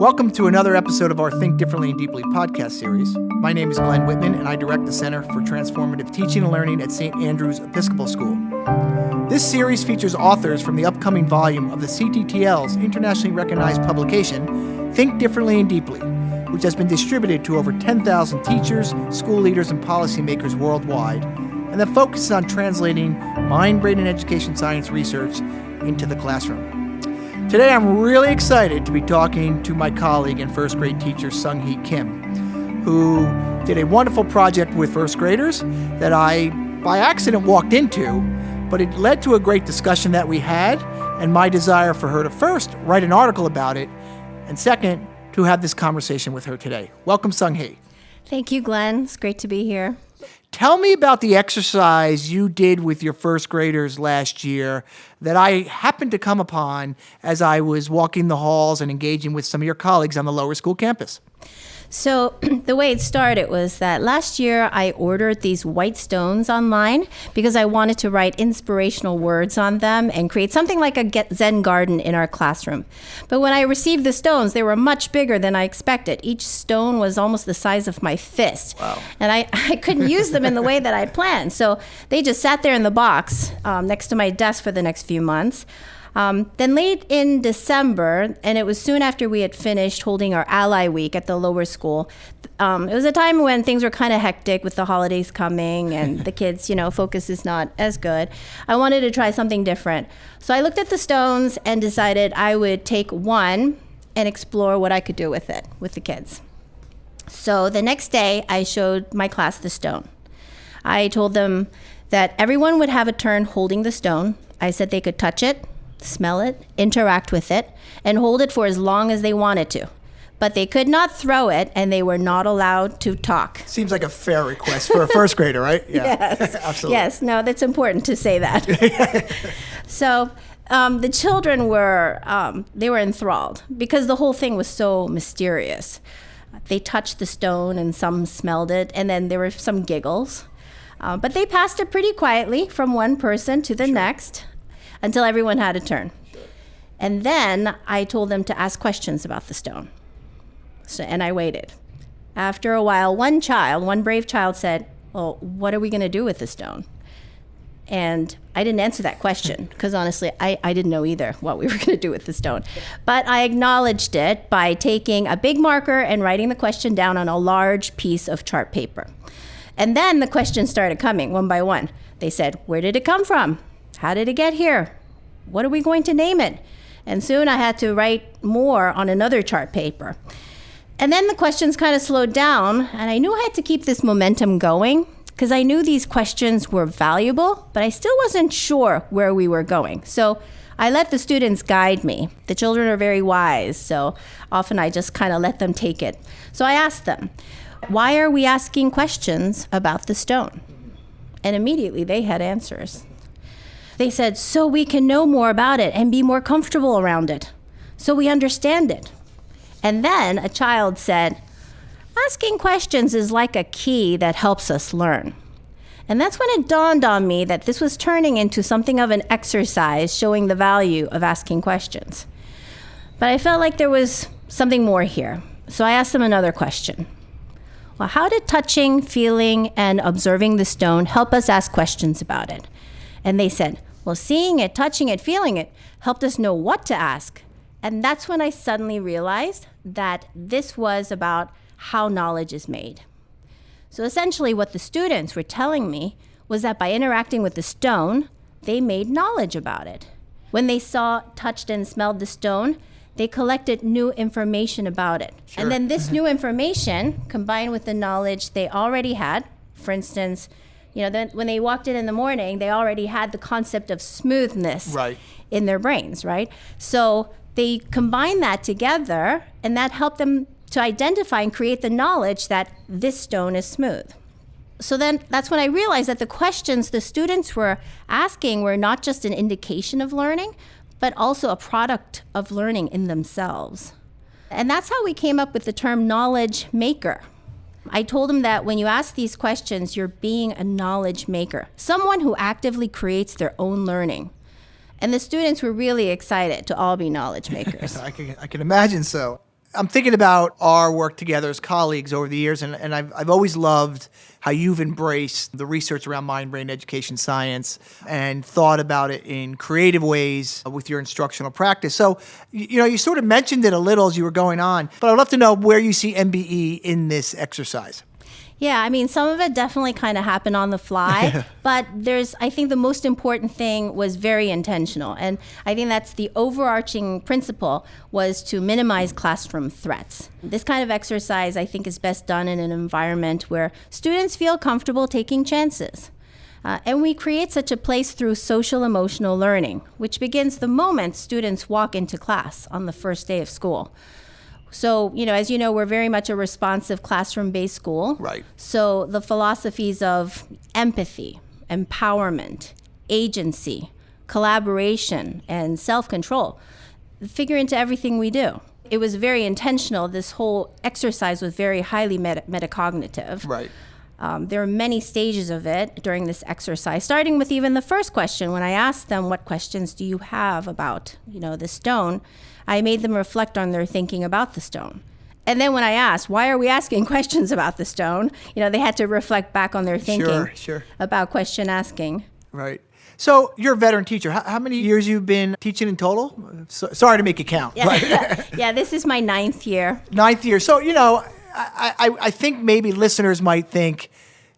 Welcome to another episode of our Think Differently and Deeply podcast series. My name is Glenn Whitman, and I direct the Center for Transformative Teaching and Learning at St. Andrew's Episcopal School. This series features authors from the upcoming volume of the CTTL's internationally recognized publication, Think Differently and Deeply, which has been distributed to over 10,000 teachers, school leaders, and policymakers worldwide, and that focuses on translating mind, brain, and education science research into the classroom. Today, I'm really excited to be talking to my colleague and first grade teacher, Sung Hee Kim, who did a wonderful project with first graders that I, by accident, walked into, but it led to a great discussion that we had, and my desire for her to first write an article about it, and second, to have this conversation with her today. Welcome, Sung Hee. Thank you, Glenn. It's great to be here. Tell me about the exercise you did with your first graders last year that I happened to come upon as I was walking the halls and engaging with some of your colleagues on the lower school campus. So the way it started was that last year I ordered these white stones online because I wanted to write inspirational words on them and create something like a Zen garden in our classroom. But when I received the stones, they were much bigger than I expected. Each stone was almost the size of my fist. Wow. And I couldn't use them in the way that I planned. So they just sat there in the box next to my desk for the next few months. Then late in December, and it was soon after we had finished holding our Ally Week at the lower school, it was a time when things were kind of hectic with the holidays coming and the kids, focus is not as good. I wanted to try something different. So I looked at the stones and decided I would take one and explore what I could do with it, with the kids. So the next day, I showed my class the stone. I told them that everyone would have a turn holding the stone. I said they could touch it, smell it, interact with it, and hold it for as long as they wanted to. But they could not throw it, and they were not allowed to talk. Seems like a fair request for a first grader, right? Yeah. Yes. Absolutely. Yes, no, that's important to say that. So the children they were enthralled because the whole thing was so mysterious. They touched the stone, and some smelled it, and then there were some giggles. But they passed it pretty quietly from one person to the next, until everyone had a turn. And then I told them to ask questions about the stone. And I waited. After a while, one brave child said, well, what are we going to do with the stone? And I didn't answer that question because honestly, I didn't know either what we were going to do with the stone. But I acknowledged it by taking a big marker and writing the question down on a large piece of chart paper. And then the questions started coming one by one. They said, where did it come from? How did it get here? What are we going to name it? And soon I had to write more on another chart paper. And then the questions kind of slowed down, and I knew I had to keep this momentum going because I knew these questions were valuable, but I still wasn't sure where we were going. So I let the students guide me. The children are very wise, so often I just kind of let them take it. So I asked them, why are we asking questions about the stone? And immediately they had answers. They said, so we can know more about it and be more comfortable around it, so we understand it. And then a child said, asking questions is like a key that helps us learn. And that's when it dawned on me that this was turning into something of an exercise showing the value of asking questions. But I felt like there was something more here. So I asked them another question. Well, how did touching, feeling, and observing the stone help us ask questions about it? And they said, well, seeing it, touching it, feeling it helped us know what to ask. And that's when I suddenly realized that this was about how knowledge is made. So essentially what the students were telling me was that by interacting with the stone, they made knowledge about it. When they saw, touched, and smelled the stone, they collected new information about it. Sure. And then this new information, combined with the knowledge they already had, for instance, when they walked in the morning, they already had the concept of smoothness in their brains, right? So they combined that together, and that helped them to identify and create the knowledge that this stone is smooth. So then that's when I realized that the questions the students were asking were not just an indication of learning, but also a product of learning in themselves. And that's how we came up with the term knowledge maker. I told them that when you ask these questions, you're being a knowledge maker, someone who actively creates their own learning. And the students were really excited to all be knowledge makers. I can imagine so. I'm thinking about our work together as colleagues over the years, and I've always loved how you've embraced the research around mind-brain education science and thought about it in creative ways with your instructional practice. So, you sort of mentioned it a little as you were going on, but I'd love to know where you see MBE in this exercise. Yeah, I mean, some of it definitely kind of happened on the fly, but I think the most important thing was very intentional. And I think that's the overarching principle, was to minimize classroom threats. This kind of exercise, I think, is best done in an environment where students feel comfortable taking chances. And we create such a place through social emotional learning, which begins the moment students walk into class on the first day of school. So, as you know, we're very much a responsive classroom-based school. Right. So the philosophies of empathy, empowerment, agency, collaboration, and self-control figure into everything we do. It was very intentional. This whole exercise was very highly metacognitive. Right. There are many stages of it during this exercise, starting with even the first question. When I asked them, what questions do you have about, the stone, I made them reflect on their thinking about the stone. And then when I asked, why are we asking questions about the stone? They had to reflect back on their thinking about question asking. Right. So you're a veteran teacher. How many years you've been teaching in total? Sorry to make you count. Yeah, right? Yeah, this is my 9th year. 9th year. So, I think maybe listeners might think,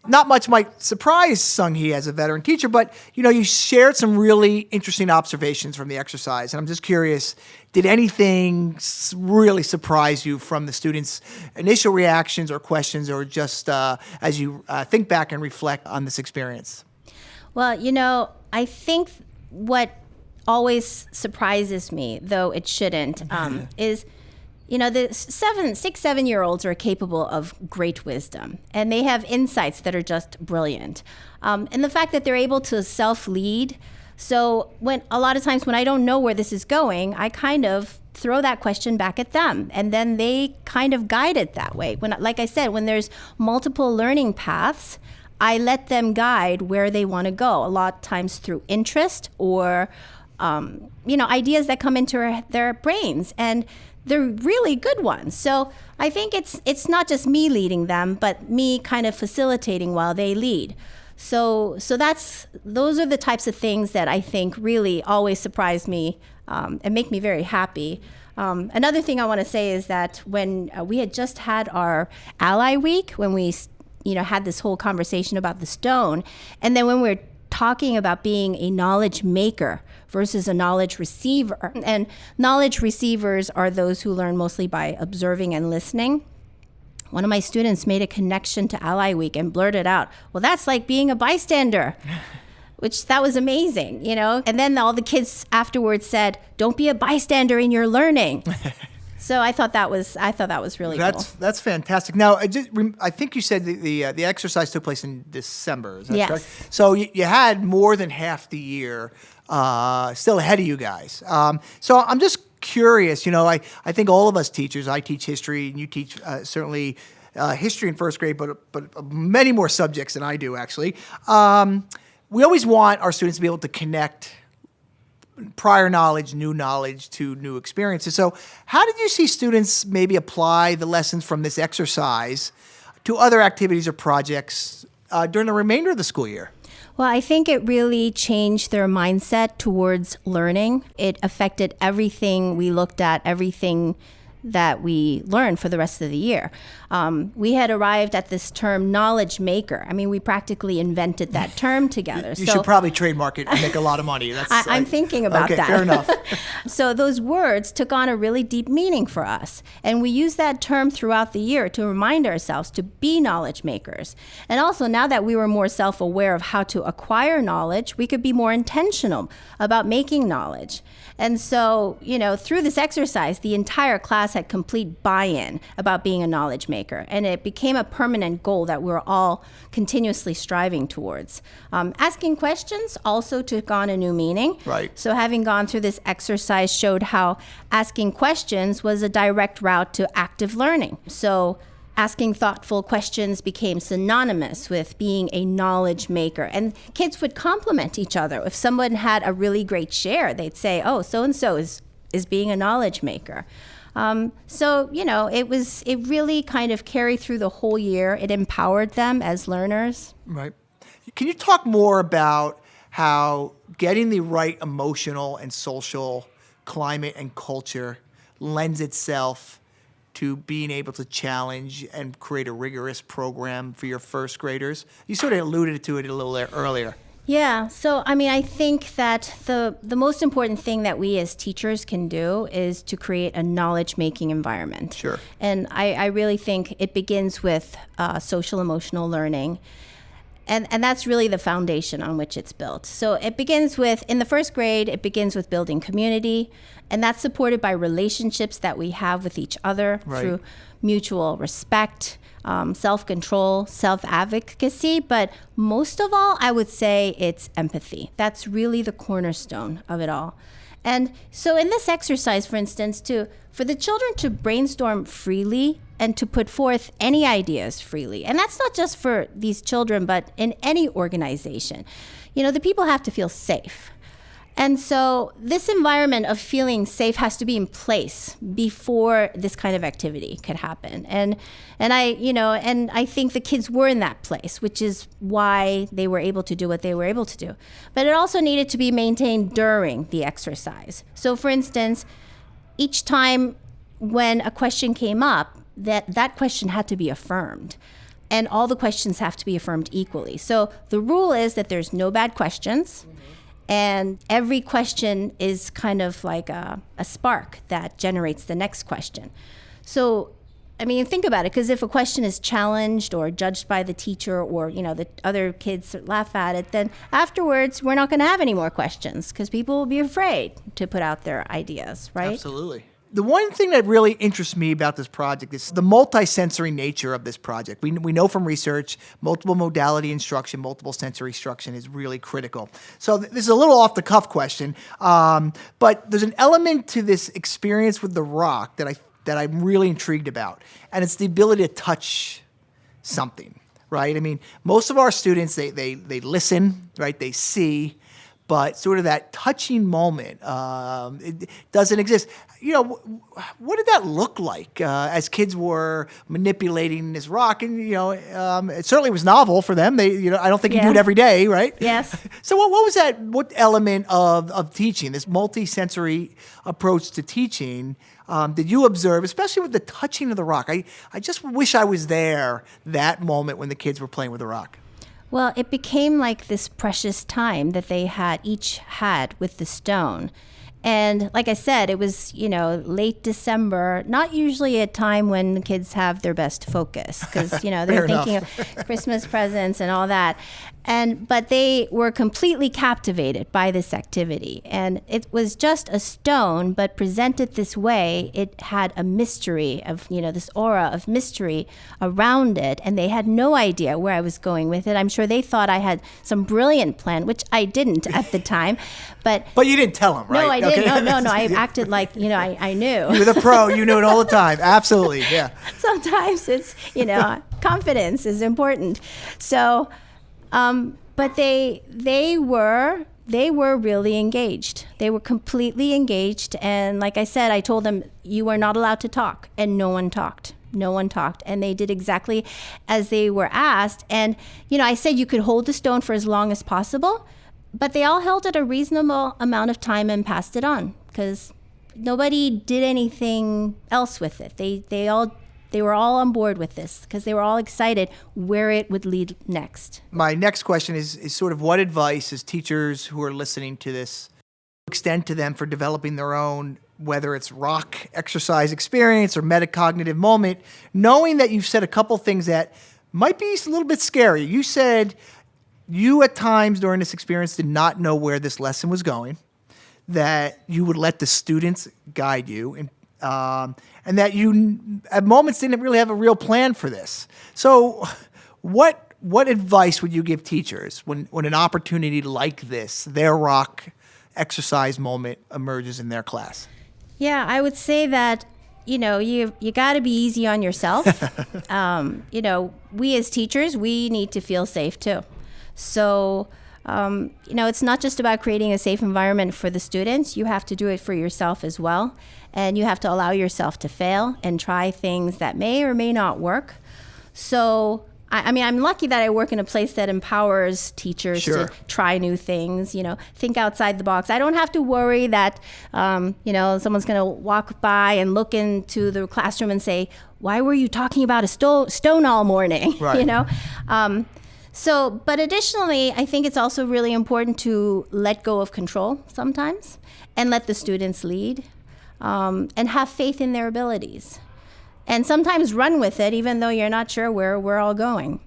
not much might surprise Sung Hee as a veteran teacher, but, you shared some really interesting observations from the exercise. And I'm just curious, did anything really surprise you from the students' initial reactions or questions, or just as you think back and reflect on this experience? Well, I think what always surprises me, though it shouldn't, is the 6, 7-year-olds are capable of great wisdom, and they have insights that are just brilliant. And the fact that they're able to self-lead. So a lot of times when I don't know where this is going, I kind of throw that question back at them, and then they kind of guide it that way. Like I said, when there's multiple learning paths, I let them guide where they want to go, a lot of times through interest or ideas that come into their brains. And they're really good ones. So I think it's not just me leading them, but me kind of facilitating while they lead. So those are the types of things that I think really always surprise me and make me very happy. Another thing I want to say is that when we had just had our Ally Week, when we had this whole conversation about the stone, and then when we're talking about being a knowledge maker versus a knowledge receiver. And knowledge receivers are those who learn mostly by observing and listening. One of my students made a connection to Ally Week and blurted out, well, that's like being a bystander, that was amazing, And then all the kids afterwards said, don't be a bystander in your learning. So I thought that was really cool. That's fantastic. Now, I think you said the exercise took place in December. Is that correct? So you had more than half the year still ahead of you guys. So I'm just curious. I think all of us teachers. I teach history, and you teach certainly history in first grade, but many more subjects than I do actually. We always want our students to be able to connect prior knowledge, new knowledge to new experiences. So how did you see students maybe apply the lessons from this exercise to other activities or projects during the remainder of the school year? Well, I think it really changed their mindset towards learning. It affected everything we looked at, everything that we learned for the rest of the year. We had arrived at this term knowledge maker. I mean, we practically invented that term together. You should probably trademark it and make a lot of money. I'm thinking about that. Fair enough. So those words took on a really deep meaning for us. And we use that term throughout the year to remind ourselves to be knowledge makers. And also, now that we were more self-aware of how to acquire knowledge, we could be more intentional about making knowledge. And so, through this exercise, the entire class had complete buy-in about being a knowledge maker. And it became a permanent goal that we're all continuously striving towards. Asking questions also took on a new meaning. Right. So having gone through this exercise showed how asking questions was a direct route to active learning. So asking thoughtful questions became synonymous with being a knowledge maker. And kids would compliment each other. If someone had a really great share, they'd say, oh, so-and-so is being a knowledge maker. So, it really kind of carried through the whole year. It empowered them as learners. Right. Can you talk more about how getting the right emotional and social climate and culture lends itself to being able to challenge and create a rigorous program for your first graders? You sort of alluded to it a little earlier. Yeah. So, I think that the most important thing that we as teachers can do is to create a knowledge-making environment. Sure. And I really think it begins with social emotional learning. And that's really the foundation on which it's built. So it begins with, in the first grade, it begins with building community. And that's supported by relationships that we have with each other through mutual respect, self-control, self-advocacy. But most of all, I would say it's empathy. That's really the cornerstone of it all. And so in this exercise, for instance, for the children to brainstorm freely and to put forth any ideas freely. And that's not just for these children, but in any organization. The people have to feel safe. And so this environment of feeling safe has to be in place before this kind of activity could happen. And I think the kids were in that place, which is why they were able to do what they were able to do. But it also needed to be maintained during the exercise. So for instance, each time when a question came up, that question had to be affirmed. And all the questions have to be affirmed equally. So the rule is that there's no bad questions. And every question is kind of like a spark that generates the next question. So, think about it, because if a question is challenged or judged by the teacher or, the other kids laugh at it, then afterwards we're not going to have any more questions because people will be afraid to put out their ideas, right? Absolutely. The one thing that really interests me about this project is the multisensory nature of this project. We know from research, multiple modality instruction, multiple sensory instruction is really critical. So this is a little off-the-cuff question, but there's an element to this experience with the rock that I'm really intrigued about, and it's the ability to touch something, right? Most of our students, they listen, right? They see, but sort of that touching moment, it doesn't exist. What did that look like as kids were manipulating this rock? And, it certainly was novel for them. They, I don't think you do it every day, right? Yes. So what was that? What element of teaching, this multi-sensory approach to teaching, did you observe, especially with the touching of the rock? I just wish I was there that moment when the kids were playing with the rock. Well, it became like this precious time that they each had with the stone. And like I said, it was, late December, not usually a time when the kids have their best focus because, they're thinking of Christmas presents and all that. But they were completely captivated by this activity. And it was just a stone, but presented this way, it had a mystery of, this aura of mystery around it. And they had no idea where I was going with it. I'm sure they thought I had some brilliant plan, which I didn't at the time. But you didn't tell them, right? No, I didn't. No. I acted like, I knew. You're the pro. You knew it all the time. Absolutely, yeah. Sometimes it's, confidence is important. So, but they were really engaged. They were completely engaged. And like I said, I told them, you are not allowed to talk. And no one talked. And they did exactly as they were asked. And, I said you could hold the stone for as long as possible. But they all held it a reasonable amount of time and passed it on because nobody did anything else with it. They were all on board with this because they were all excited where it would lead next. My next question is sort of what advice as teachers who are listening to this extend to them for developing their own, whether it's rock exercise experience or metacognitive moment, knowing that you've said a couple things that might be a little bit scary. You said you at times during this experience did not know where this lesson was going, that you would let the students guide you, and that you at moments didn't really have a real plan for this. So what advice would you give teachers when an opportunity like this, their rock exercise moment, emerges in their class? Yeah, I would say that you got to be easy on yourself. We as teachers, we need to feel safe too. So It's not just about creating a safe environment for the students. You have to do it for yourself as well. And you have to allow yourself to fail and try things that may or may not work. So, I'm lucky that I work in a place that empowers teachers Sure. to try new things, think outside the box. I don't have to worry that, someone's going to walk by and look into the classroom and say, why were you talking about a stone all morning? Right. But additionally, I think it's also really important to let go of control sometimes and let the students lead and have faith in their abilities. And sometimes run with it, even though you're not sure where we're all going.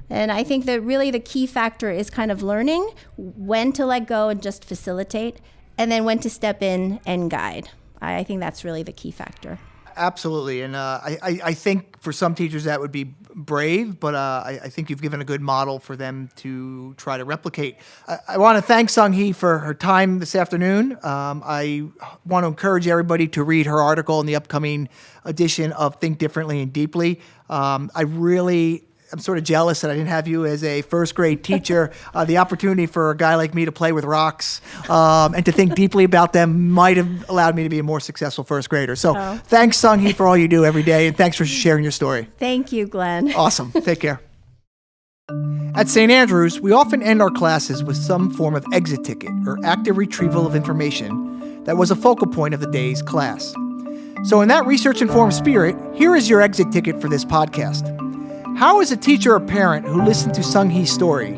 And I think that really the key factor is kind of learning when to let go and just facilitate, and then when to step in and guide. I think that's really the key factor. Absolutely. And I think for some teachers that would be brave, but I think you've given a good model for them to try to replicate. I want to thank Sung Hee for her time this afternoon. I want to encourage everybody to read her article in the upcoming edition of Think Differently and Deeply. I'm sort of jealous that I didn't have you as a first grade teacher. The opportunity for a guy like me to play with rocks and to think deeply about them might have allowed me to be a more successful first grader. So Thanks, Sung Hee, for all you do every day, and thanks for sharing your story. Thank you, Glenn. Awesome. Take care. At St. Andrews, we often end our classes with some form of exit ticket or active retrieval of information that was a focal point of the day's class. So in that research-informed spirit, here is your exit ticket for this podcast. How, as a teacher or parent who listened to Sung Hee's story,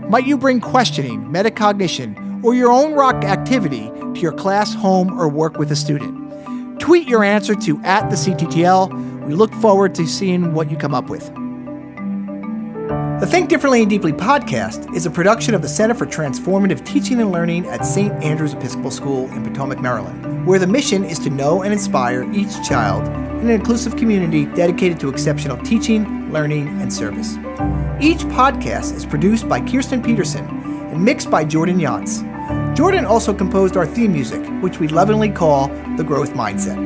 might you bring questioning, metacognition, or your own rock activity to your class, home, or work with a student? Tweet your answer to @theCTTL. We look forward to seeing what you come up with. The Think Differently and Deeply podcast is a production of the Center for Transformative Teaching and Learning at St. Andrews Episcopal School in Potomac, Maryland, where the mission is to know and inspire each child in an inclusive community dedicated to exceptional teaching, learning, and service. Each podcast is produced by Kirsten Peterson and mixed by Jordan Yantz. Jordan also composed our theme music, which we lovingly call The Growth Mindset.